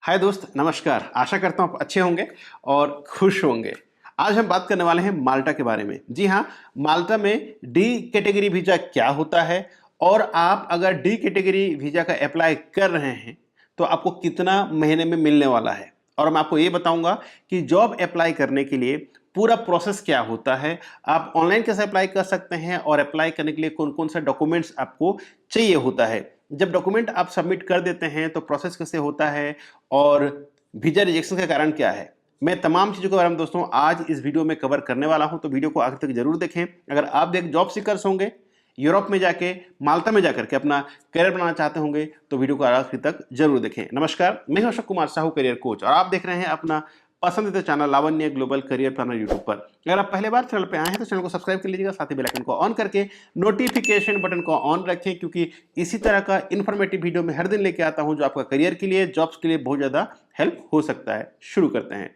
हाय दोस्त, नमस्कार। आशा करता हूँ आप अच्छे होंगे और खुश होंगे। आज हम बात करने वाले हैं माल्टा के बारे में। जी हाँ, माल्टा में डी कैटेगरी वीज़ा क्या होता है और आप अगर डी कैटेगरी वीज़ा का अप्लाई कर रहे हैं तो आपको कितना महीने में मिलने वाला है। और मैं आपको ये बताऊंगा कि जॉब अप्लाई करने के लिए पूरा प्रोसेस क्या होता है, आप ऑनलाइन कैसे अप्लाई कर सकते हैं और अप्लाई करने के लिए कौन कौन सा डॉक्यूमेंट्स आपको चाहिए होता है। जब डॉक्यूमेंट आप सबमिट कर देते हैं तो प्रोसेस कैसे होता है और वीजा रिजेक्शन का कारण क्या है, मैं तमाम चीज़ों के बारे में दोस्तों आज इस वीडियो में कवर करने वाला हूं। तो वीडियो को आखिर तक जरूर देखें। अगर आप भी एक जॉब सीकर्स होंगे, यूरोप में जाके माल्टा में जाकर के अपना करियर बनाना चाहते होंगे तो वीडियो को आखिर तक जरूर देखें। नमस्कार, मैं हूं अशोक कुमार साहू, करियर कोच, और आप देख रहे हैं अपना पसंदीदा चैनल लावण्य ग्लोबल करियर प्लानर यूट्यूब पर। अगर आप पहले बार चैनल पे आए हैं तो चैनल को सब्सक्राइब कर लीजिएगा, साथ ही बेल आइकन को ऑन करके नोटिफिकेशन बटन को ऑन रखें, क्योंकि इसी तरह का इन्फॉर्मेटिव वीडियो मैं हर दिन लेके आता हूं जो आपका करियर के लिए, जॉब्स के लिए बहुत ज़्यादा हेल्प हो सकता है। शुरू करते हैं।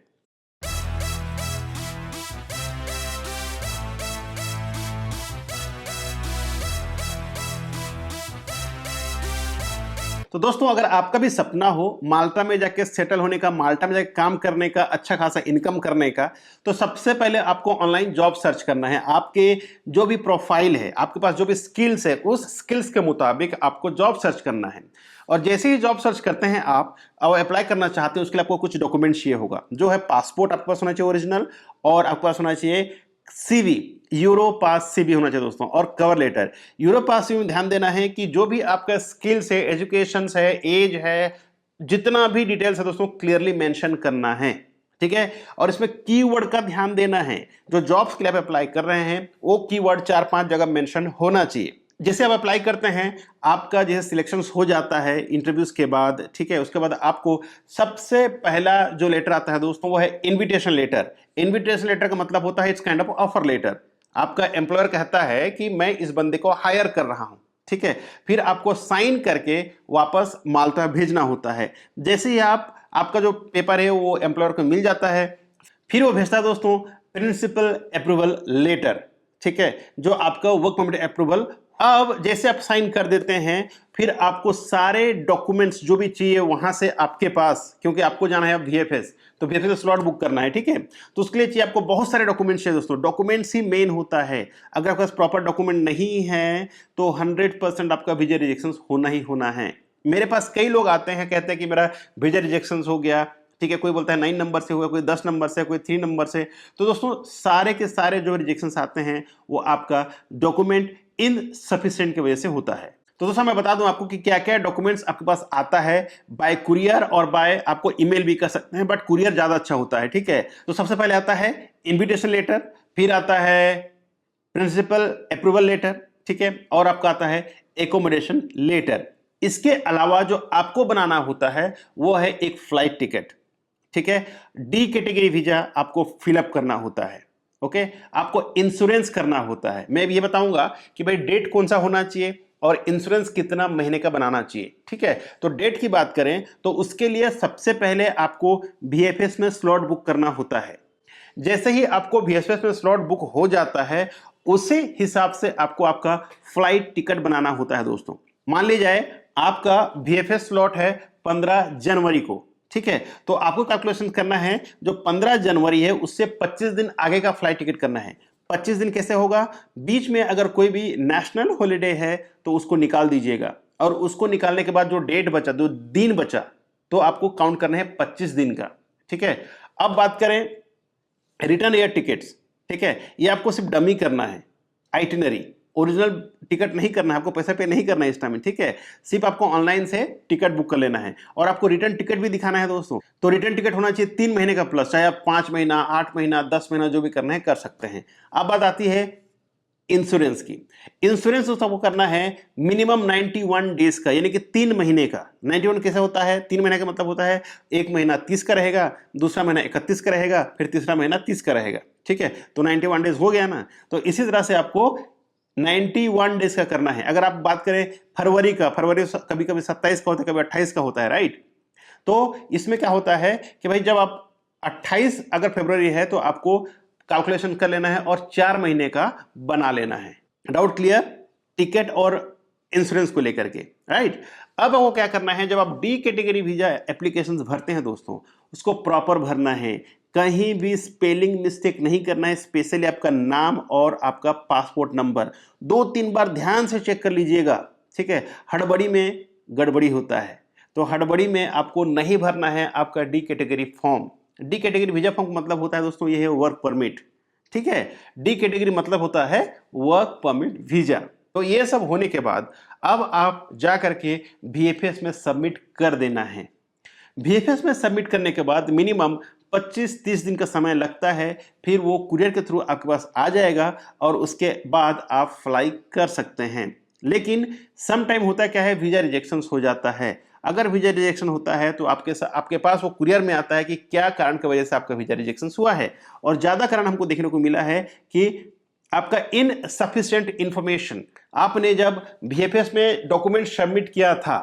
तो दोस्तों, अगर आपका भी सपना हो माल्टा में जाके सेटल होने का, माल्टा में जाके काम करने का, अच्छा खासा इनकम करने का, तो सबसे पहले आपको ऑनलाइन जॉब सर्च करना है। आपके जो भी प्रोफाइल है, आपके पास जो भी स्किल्स है, उस स्किल्स के मुताबिक आपको जॉब सर्च करना है। और जैसे ही जॉब सर्च करते हैं आप और अप्लाई करना चाहते हैं, उसके लिए आपको कुछ डॉक्यूमेंट चाहिए होगा। जो है पासपोर्ट आपके पास होना चाहिए ओरिजिनल, और आपके पास होना चाहिए सीवी, यूरो पास सीवी होना चाहिए दोस्तों, और कवर लेटर। यूरो पास सीवी में ध्यान देना है कि जो भी आपका स्किल्स है, एजुकेशन है, एज है, जितना भी डिटेल्स है दोस्तों क्लियरली मेंशन करना है, ठीक है। और इसमें कीवर्ड का ध्यान देना है। जो जॉब्स के लिए आप अप्लाई कर रहे हैं वो कीवर्ड 4-5 जगह मेंशन होना चाहिए। जैसे आप अप्लाई करते हैं, आपका जैसे सिलेक्शन हो जाता है इंटरव्यूज के बाद, ठीक है, उसके बाद आपको सबसे पहला जो लेटर आता है दोस्तों वो है इनविटेशन लेटर। इनविटेशन लेटर का मतलब होता है it's kind of offer letter. आपका एम्प्लॉयर कहता है कि मैं इस बंदे को हायर कर रहा हूं, ठीक है। फिर आपको साइन करके वापस माल्टा भेजना होता है। जैसे ही आपका जो पेपर है वो एम्प्लॉयर को मिल जाता है, फिर वो भेजता है दोस्तों प्रिंसिपल अप्रूवल लेटर, ठीक है, जो आपका वर्क परमिट अप्रूवल। अब जैसे आप साइन कर देते हैं, फिर आपको सारे डॉक्यूमेंट्स जो भी चाहिए वहां से आपके पास, क्योंकि आपको जाना है अब वीएफएस, तो वीएफएस स्लॉट बुक करना है, ठीक है। तो उसके लिए चाहिए आपको बहुत सारे डॉक्यूमेंट्स चाहिए दोस्तों। डॉक्यूमेंट्स ही मेन होता है। अगर आपके पास प्रॉपर डॉक्यूमेंट नहीं है तो 100% आपका वीजा रिजेक्शन होना ही होना है। मेरे पास कई लोग आते हैं, कहते हैं कि मेरा वीजा रिजेक्शन हो गया, ठीक है। कोई बोलता है 9 नंबर से हुआ, कोई 10 नंबर से, कोई 3 नंबर से। तो दोस्तों सारे के सारे जो रिजेक्शंस आते हैं वो आपका डॉक्यूमेंट इनसफिशिएंट की वजह से होता है। तो दोस्तों मैं बता दूं आपको कि क्या क्या डॉक्यूमेंट्स आपके पास आता है बाय कुरियर, और बाय आपको ईमेल भी कर सकते हैं, बट कुरियर ज्यादा अच्छा होता है, ठीक है। तो सबसे पहले आता है इन्विटेशन लेटर, फिर आता है प्रिंसिपल अप्रूवल लेटर, ठीक है, और आपका आता है एकोमोडेशन लेटर। इसके अलावा जो आपको बनाना होता है वो है एक फ्लाइट टिकट, ठीक है। डी कैटेगरी वीजा आपको फिलअप करना होता है, ओके। आपको इंश्योरेंस करना होता है। मैं ये बताऊंगा कि भाई डेट कौन सा होना चाहिए और इंश्योरेंस कितना महीने का बनाना चाहिए, ठीक है। तो डेट की बात करें तो उसके लिए सबसे पहले आपको वीएफएस में स्लॉट बुक करना होता है। जैसे ही आपको वीएफएस में स्लॉट बुक हो जाता है, उसी हिसाब से आपको आपका फ्लाइट टिकट बनाना होता है दोस्तों। मान लीजिए आपका वीएफएस स्लॉट है 15 जनवरी को, ठीक है। तो आपको कैलकुलेशन करना है, जो 15 जनवरी है उससे 25 दिन आगे का फ्लाइट टिकट करना है। 25 दिन कैसे होगा? बीच में अगर कोई भी नेशनल हॉलिडे है तो उसको निकाल दीजिएगा, और उसको निकालने के बाद जो डेट बचा, जो दिन बचा, तो आपको काउंट करना है 25 दिन का, ठीक है। अब बात करें रिटर्न एयर टिकट्स, ठीक है, ये आपको सिर्फ डमी करना है, आइटिनरी, ओरिजिनल टिकट नहीं करना है, आपको पैसा पे नहीं करना है इस टाइम में, ठीक है। सिर्फ आपको ऑनलाइन से टिकट बुक कर लेना है, और आपको रिटर्न टिकट भी दिखाना है दोस्तों। तो रिटर्न टिकट होना चाहिए 3 महीने का प्लस, चाहे आप 5 महीना, 8 महीना, 10 महीना जो भी करना है कर सकते हैं। अब बात आती है इंश्योरेंस की। इंश्योरेंस दोस्तों आपको करना है मिनिमम 91 डेज का, यानी कि 3 महीने का। 91 कैसे होता है? 3 महीने का मतलब होता है एक महीना 30 का रहेगा, दूसरा महीना 31 का रहेगा, फिर तीसरा महीना 30 का रहेगा, ठीक है। तो 91 डेज हो गया ना। तो इसी तरह से आपको 91 डेज का करना है। अगर आप बात करें फरवरी का, फरवरी कभी कभी 27 का होता है, कभी 28 का होता है, राइट। तो इसमें क्या होता है कि भाई जब आप 28 अगर फरवरी है तो आपको कैलकुलेशन कर लेना है और 4 महीने का बना लेना है। Doubt clear? टिकट और इंश्योरेंस को लेकर के, राइट। अब आपको क्या करना है, जब आप डी कैटेगरी वीजा एप्लीकेशन भरते हैं दोस्तों, उसको प्रॉपर भरना है, कहीं भी स्पेलिंग मिस्टेक नहीं करना है। स्पेशली आपका नाम और आपका पासपोर्ट नंबर 2-3 बार ध्यान से चेक कर लीजिएगा, ठीक है। हड़बड़ी में गड़बड़ी होता है, तो हड़बड़ी में आपको नहीं भरना है आपका D category form. D category visa form का मतलब होता है दोस्तों, ये है वर्क परमिट, ठीक है। डी कैटेगरी मतलब होता है वर्क परमिट वीजा। तो ये सब होने के बाद अब आप जा करके VFS में सबमिट कर देना है। VFS में सबमिट करने के बाद मिनिमम 25-30 दिन का समय लगता है, फिर वो कुरियर के थ्रू आपके पास आ जाएगा और उसके बाद आप फ्लाई कर सकते हैं। लेकिन सम टाइम होता क्या है, वीजा रिजेक्शन हो जाता है। अगर वीजा रिजेक्शन होता है तो आपके पास वो कुरियर में आता है कि क्या कारण की वजह से आपका वीजा रिजेक्शन हुआ है। और ज्यादा कारण हमको देखने को मिला है कि आपका इनसफिशिएंट इंफॉर्मेशन, आपने जब VFS में डॉक्यूमेंट सबमिट किया था,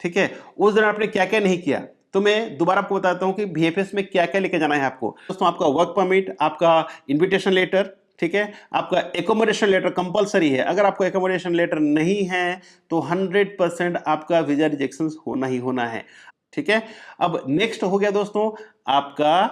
ठीक है, उस दिन आपने क्या क्या नहीं किया। तो मैं दोबारा आपको बताता हूं कि VFS में क्या क्या लेके जाना है आपको। दोस्तों आपका वर्क परमिट, आपका इन्विटेशन लेटर, ठीक है, आपका एकोमोडेशन लेटर कंपलसरी है। अगर आपको एकोमोडेशन लेटर नहीं है तो 100% आपका वीजा रिजेक्शन होना ही होना है, ठीक है। अब नेक्स्ट हो गया दोस्तों आपका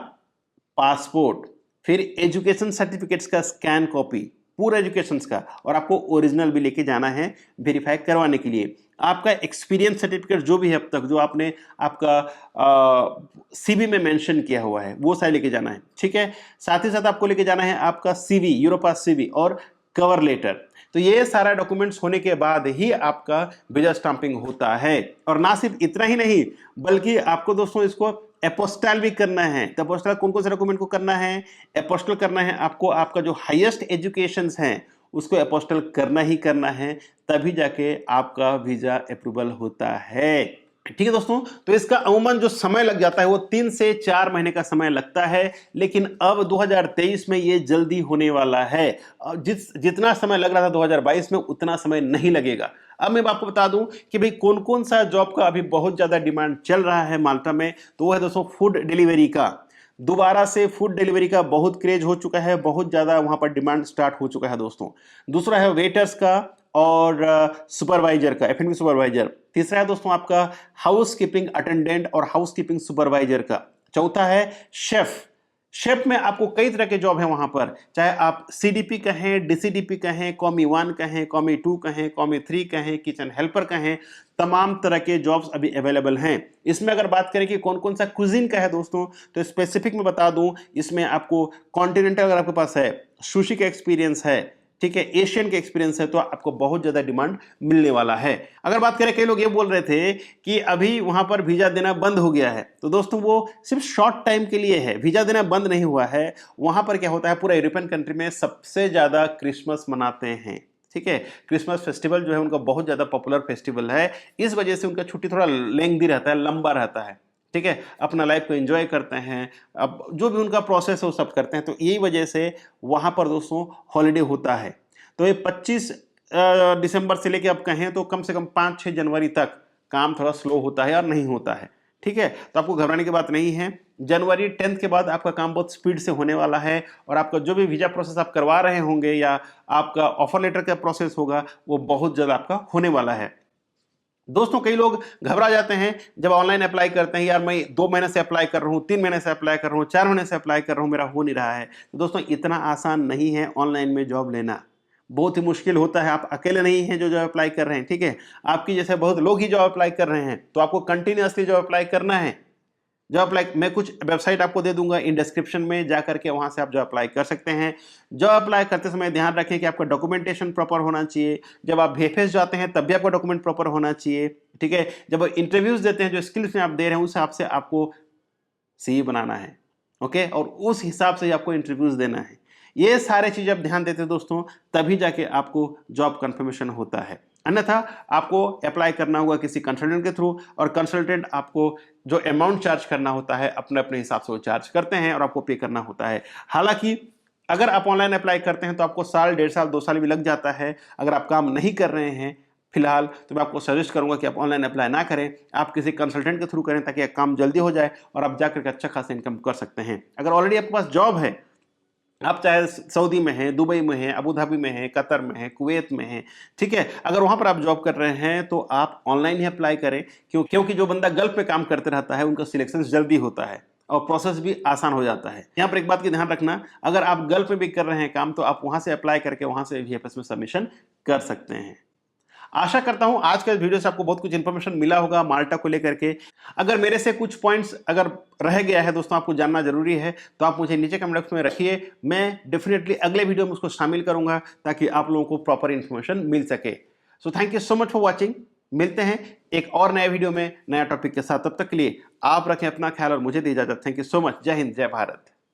पासपोर्ट, फिर एजुकेशन सर्टिफिकेट्स का स्कैन कॉपी, पूरा एजुकेशन का, और आपको ओरिजिनल भी लेके जाना है वेरीफाई करवाने के लिए। आपका एक्सपीरियंस सर्टिफिकेट जो भी है अब तक जो आपने आपका CV में मेंशन किया हुआ है वो सारे लेके जाना है, ठीक है। साथ ही साथ आपको लेके जाना है आपका CV, यूरोपास CV और कवर लेटर। तो ये सारा डॉक्यूमेंट्स होने के बाद ही आपका वीजा स्टाम्पिंग होता है। और ना सिर्फ इतना ही नहीं, बल्कि आपको दोस्तों इसको एपोस्टाइल भी करना है। तो एपोस्टाइल कौन कौन से डॉक्यूमेंट को करना है, एपोस्टाइल करना है आपको आपका जो हाईएस्ट एजुकेशन है उसको एपोस्टाइल करना ही करना है, तभी जाके आपका वीजा अप्रूवल होता है, ठीक है दोस्तों। तो इसका अमूमन जो समय लग जाता है वो 3 से 4 महीने का समय लगता है, लेकिन अब 2023 में ये जल्दी होने वाला है। जितना समय लग रहा था 2022 में उतना समय नहीं लगेगा। अब मैं आपको बता दूं कि भाई कौन कौन सा जॉब का अभी बहुत ज्यादा डिमांड चल रहा है माल्टा में। तो वो है दोस्तों फूड डिलीवरी का। दोबारा से फूड डिलीवरी का बहुत क्रेज हो चुका है, बहुत ज्यादा वहां पर डिमांड स्टार्ट हो चुका है दोस्तों। दूसरा है वेटर्स का और सुपरवाइजर का, F&B सुपरवाइजर। तीसरा है दोस्तों आपका हाउस कीपिंग अटेंडेंट और हाउस कीपिंग सुपरवाइजर का। चौथा है शेफ। शेफ में आपको कई तरह के जॉब है वहां पर, चाहे आप CDP कहें, DCDP कहें, कॉमी 1 कहें, कॉमी 2 कहें, कॉमी 3 कहें, किचन हेल्पर कहें, तमाम तरह के जॉब्स अभी अवेलेबल हैं। इसमें अगर बात करें कि कौन कौन सा कुजीन का है दोस्तों, तो स्पेसिफिक में बता दूं, इसमें आपको कॉन्टिनेंटल अगर आपके पास है, सुशी का एक्सपीरियंस है, ठीक है, एशियन के एक्सपीरियंस है, तो आपको बहुत ज्यादा डिमांड मिलने वाला है। अगर बात करें, कई लोग ये बोल रहे थे कि अभी वहां पर वीजा देना बंद हो गया है, तो दोस्तों वो सिर्फ शॉर्ट टाइम के लिए है, वीजा देना बंद नहीं हुआ है। वहां पर क्या होता है, पूरा यूरोपियन कंट्री में सबसे ज्यादा क्रिसमस मनाते हैं, ठीक है। क्रिसमस फेस्टिवल जो है उनका बहुत ज्यादा पॉपुलर फेस्टिवल है, इस वजह से उनका छुट्टी थोड़ा लेंथी रहता है, लंबा रहता है, ठीक है। अपना लाइफ को एंजॉय करते हैं, अब जो भी उनका प्रोसेस है वो सब करते हैं, तो यही वजह से वहां पर दोस्तों हॉलीडे होता है। तो ये 25 दिसंबर से लेके अब कहें तो कम से कम 5-6 जनवरी तक काम थोड़ा स्लो होता है और नहीं होता है, ठीक है। तो आपको घबराने की बात नहीं है। जनवरी 10 के बाद आपका काम बहुत स्पीड से होने वाला है, और आपका जो भी वीजा प्रोसेस आप करवा रहे होंगे या आपका ऑफर लेटर का प्रोसेस होगा वो बहुत जल्द आपका होने वाला है। दोस्तों कई लोग घबरा जाते हैं जब ऑनलाइन अप्लाई करते हैं, यार मैं 2 महीने से अप्लाई कर रहा हूँ, 3 महीने से अप्लाई कर रहा हूँ, 4 महीने से अप्लाई कर रहा हूँ, मेरा हो नहीं रहा है। तो दोस्तों इतना आसान नहीं है ऑनलाइन में जॉब लेना, बहुत ही मुश्किल होता है। आप अकेले नहीं हैं जो जॉब अप्लाई कर रहे हैं, ठीक है, आपकी जैसे बहुत लोग ही जॉब अप्लाई कर रहे हैं। तो आपको कंटिन्यूअसली जॉब अप्लाई करना है। जॉब अप्लाई मैं कुछ वेबसाइट आपको दे दूंगा इन डिस्क्रिप्शन में, जा करके वहां से आप जॉब अप्लाई कर सकते हैं। जॉब अप्लाई करते समय ध्यान रखें कि आपका डॉक्यूमेंटेशन प्रॉपर होना चाहिए। जब आप VFS जाते हैं तब भी आपका डॉक्यूमेंट प्रॉपर होना चाहिए, ठीक है। जब इंटरव्यूज देते हैं, जो स्किल्स में आप दे रहे हैं उस हिसाब से आपको CV बनाना है, ओके, और उस हिसाब से आपको इंटरव्यूज देना है। ये सारे चीज आप ध्यान देते हैं दोस्तों, तभी जाके आपको जॉब कंफर्मेशन होता है। अन्यथा आपको अप्लाई करना होगा किसी कंसल्टेंट के थ्रू, और कंसल्टेंट आपको जो अमाउंट चार्ज करना होता है अपने अपने हिसाब से वो चार्ज करते हैं और आपको पे करना होता है। हालांकि अगर आप ऑनलाइन अप्लाई करते हैं तो आपको साल, 1.5 साल, 2 साल भी लग जाता है। अगर आप काम नहीं कर रहे हैं फिलहाल, तो मैं आपको सजेस्ट करूंगा कि आप ऑनलाइन अप्लाई ना करें, आप किसी कंसल्टेंट के थ्रू करें, ताकि काम जल्दी हो जाए और आप जाकर के अच्छा खासा इनकम कर सकते हैं। अगर ऑलरेडी आपके पास जॉब है आप चाहे सऊदी में हैं, दुबई में हैं, अबू धाबी में हैं, कतर में हैं, कुवैत में हैं, ठीक है। अगर वहां पर आप जॉब कर रहे हैं तो आप ऑनलाइन ही अप्लाई करें, क्योंकि जो बंदा गल्फ में काम करते रहता है उनका सिलेक्शन जल्दी होता है और प्रोसेस भी आसान हो जाता है। यहाँ पर एक बात की ध्यान रखना, अगर आप गल्फ में भी कर रहे हैं काम तो आप वहां से अप्लाई करके वहां से VFS में सबमिशन कर सकते हैं। आशा करता हूं आज का इस वीडियो से आपको बहुत कुछ इंफॉर्मेशन मिला होगा माल्टा को लेकर के। अगर मेरे से कुछ पॉइंट्स अगर रह गया है दोस्तों, आपको जानना जरूरी है, तो आप मुझे नीचे कमेंट बॉक्स में रखिए। मैं डेफिनेटली अगले वीडियो में उसको शामिल करूंगा ताकि आप लोगों को प्रॉपर इंफॉर्मेशन मिल सके। So thank you so much for watching. मिलते हैं एक और नए वीडियो में नया टॉपिक के साथ। तब तक के लिए आप रखें अपना ख्याल और मुझे दी इजाजत। Thank you so much. जय हिंद, जय भारत।